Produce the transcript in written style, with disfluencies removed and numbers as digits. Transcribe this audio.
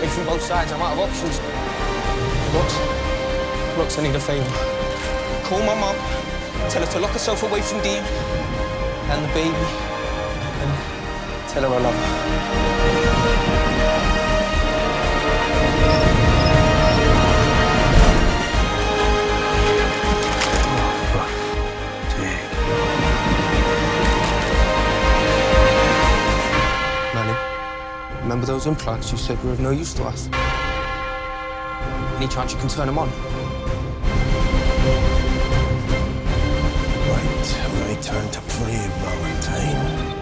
from both sides. I'm out of options. Looks, I need a favour. Call my mum, tell her to lock herself away from Dean and the baby, and tell her I love her. Remember those implants you said were of no use to us? Any chance you can turn them on? Right, my turn to play, Valentine.